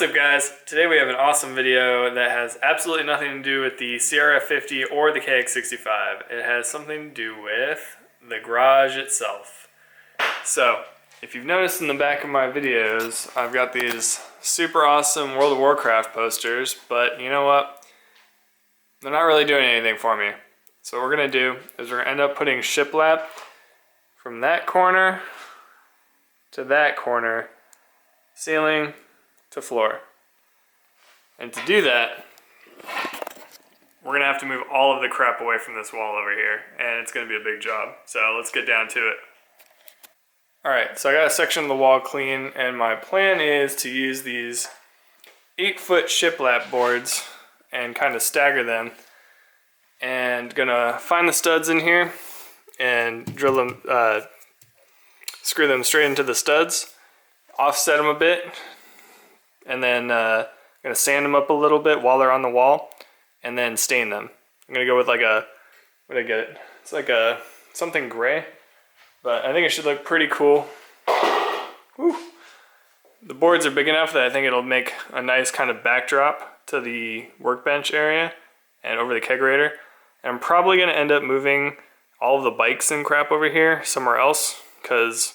up guys? Today we have an awesome video that has absolutely nothing to do with the CRF50 or the KX65. It has something to do with the garage itself. So, if you've noticed in the back of my videos, I've got these super awesome World of Warcraft posters, but you know what? They're not really doing anything for me. So what we're going to do is we're going to end up putting Shiplap from that corner to that corner, ceiling to floor. And to do that, we're going to have to move all of the crap away from this wall over here, and it's going to be a big job. So let's get down to it. Alright, so I got a section of the wall clean, and my plan is to use these 8-foot shiplap boards and kind of stagger them. And gonna find the studs in here and drill them, screw them straight into the studs, offset them a bit, and then gonna sand them up a little bit while they're on the wall, and then stain them. I'm gonna go with like a, what did I get it? It's like a something gray, but I think it should look pretty cool. Whew. The boards are big enough that I think it'll make a nice kind of backdrop to the workbench area and over the kegerator. And I'm probably going to end up moving all of the bikes and crap over here somewhere else because,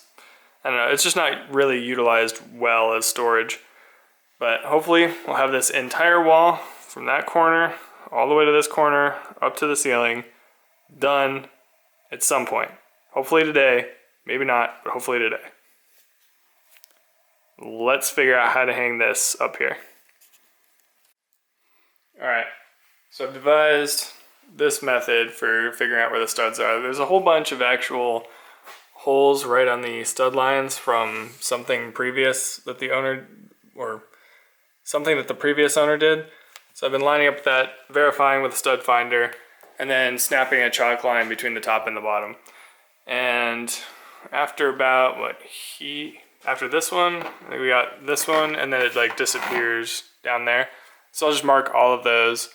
I don't know, it's just not really utilized well as storage. But hopefully we'll have this entire wall from that corner all the way to this corner up to the ceiling done at some point. Hopefully today, maybe not, but hopefully today. Let's figure out how to hang this up here. Alright, so I've devised this method for figuring out where the studs are. There's a whole bunch of actual holes right on the stud lines from something previous that the owner, or something that the previous owner did. So I've been lining up that, verifying with a stud finder, and then snapping a chalk line between the top and the bottom. And after about, after this one, I think we got this one, and then it like disappears down there. So I'll just mark all of those.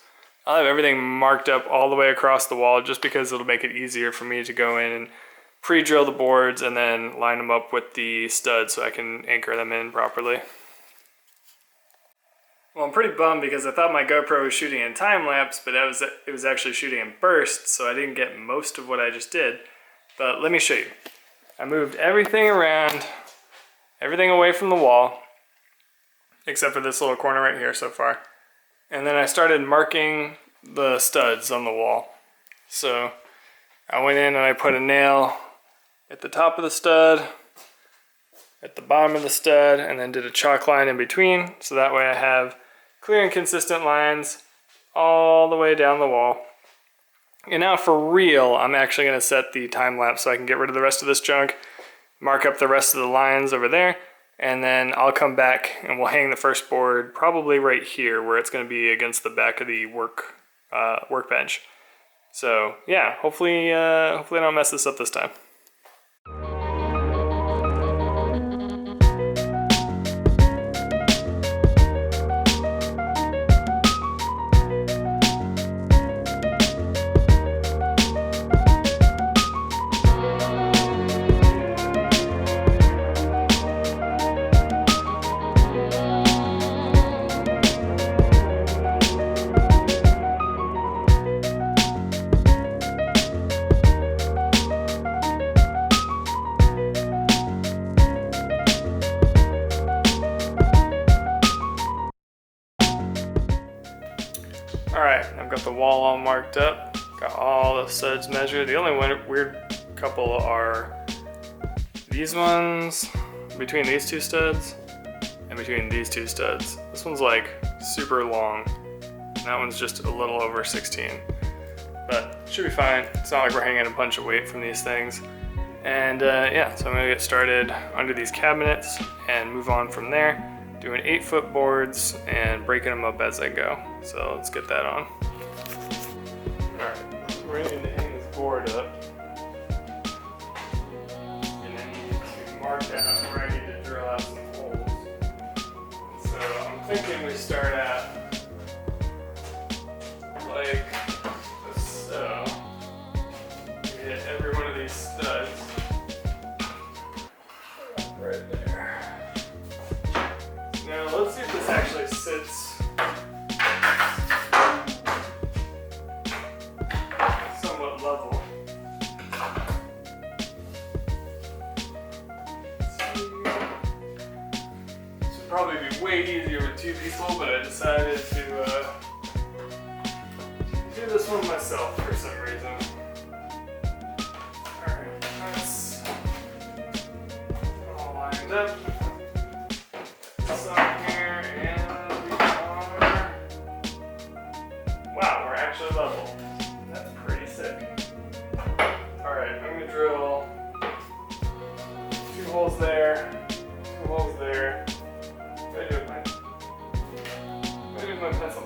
I'll have everything marked up all the way across the wall just because it'll make it easier for me to go in and pre-drill the boards and then line them up with the studs so I can anchor them in properly. Well, I'm pretty bummed because I thought my GoPro was shooting in time-lapse, but it was actually shooting in bursts, so I didn't get most of what I just did. But let me show you. I moved everything around, everything away from the wall, except for this little corner right here so far. And then I started marking the studs on the wall. So I went in and I put a nail at the top of the stud, at the bottom of the stud, and then did a chalk line in between. So that way I have clear and consistent lines all the way down the wall. And now for real, I'm actually going to set the time lapse so I can get rid of the rest of this junk, mark up the rest of the lines over there, and then I'll come back and we'll hang the first board probably right here where it's going to be against the back of the workbench. So yeah, hopefully I don't mess this up this time. Alright, I've got the wall all marked up, got all the studs measured. The only weird couple are these ones, between these two studs, and between these two studs. This one's like super long, and that one's just a little over 16. But it should be fine. It's not like we're hanging a bunch of weight from these things. And yeah, so I'm gonna get started under these cabinets and move on from there. Doing 8-foot boards and breaking them up as I go. So let's get that on. Alright, we're ready to hang this board up. And then you need to mark out where I need to drill out some holes. So I'm thinking we start at like so. We hit every one of these studs. Right there. Now let's see if this actually way easier with 2 people, but I decided to do this one myself for some reason. Alright, that's all lined up. This on here, and we are... Wow, we're actually level. That's pretty sick. Alright, I'm gonna drill 2 holes there, 2 holes there. What do I do with my pencil?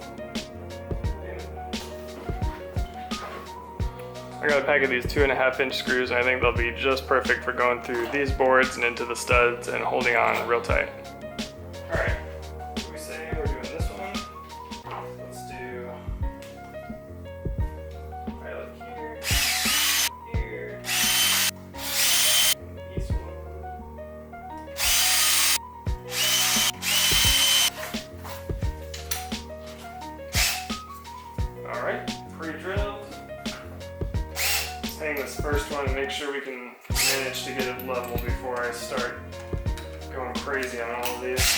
I got a pack of these 2.5-inch screws, and I think they'll be just perfect for going through these boards and into the studs and holding on real tight. Alright, we say we're doing this one. Let's do right like here, here, east one. Alright, pre-drilled. Let's hang this first one and make sure we can manage to get it level before I start going crazy on all of these.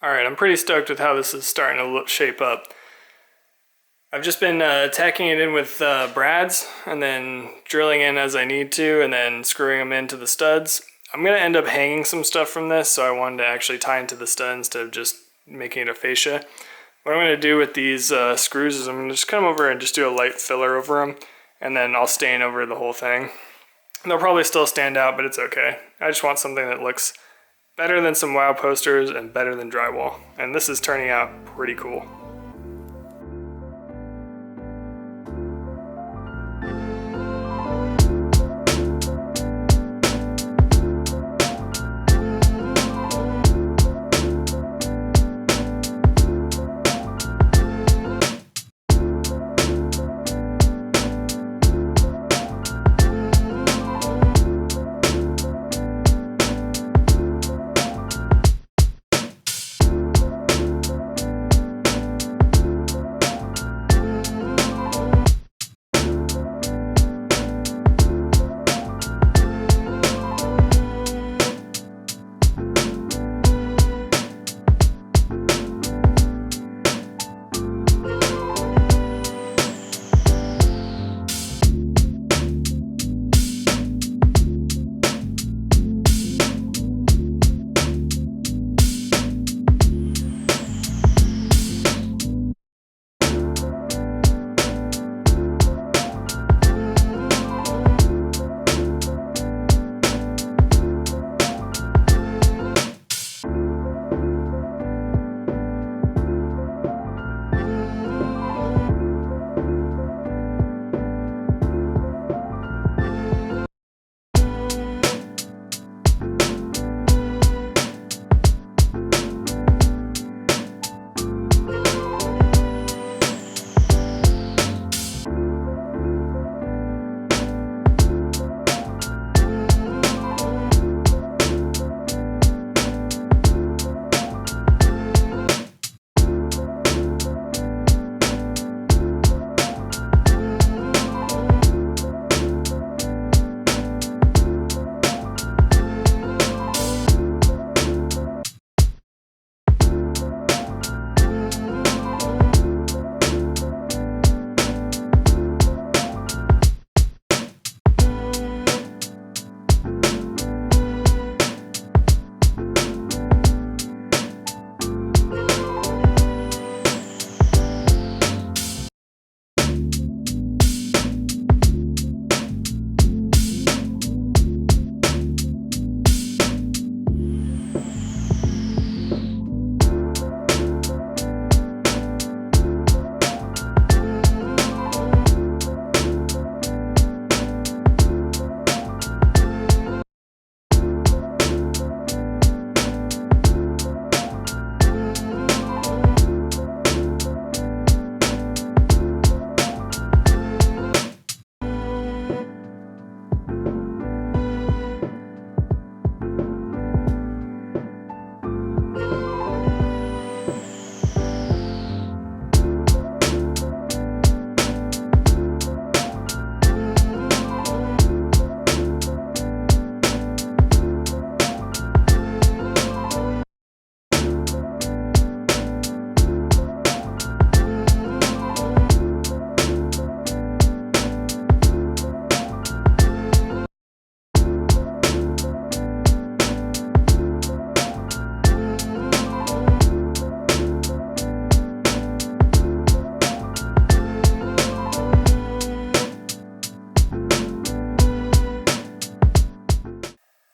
Alright, I'm pretty stoked with how this is starting to shape up. I've just been tacking it in with brads and then drilling in as I need to and then screwing them into the studs. I'm going to end up hanging some stuff from this, so I wanted to actually tie into the stud instead of just making it a fascia. What I'm going to do with these screws is I'm going to just come over and just do a light filler over them, and then I'll stain over the whole thing. They'll probably still stand out, but it's okay. I just want something that looks better than some WoW posters and better than drywall. And this is turning out pretty cool.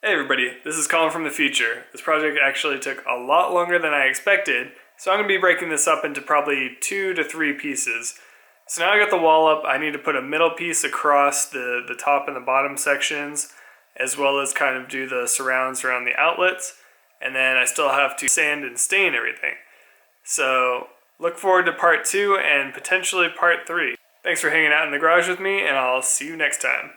Hey everybody, this is Colin from the future. This project actually took a lot longer than I expected, so I'm going to be breaking this up into probably 2 to 3 pieces. So now I got the wall up, I need to put a middle piece across the top and the bottom sections, as well as kind of do the surrounds around the outlets, and then I still have to sand and stain everything. So look forward to part 2 and potentially part 3. Thanks for hanging out in the garage with me, and I'll see you next time.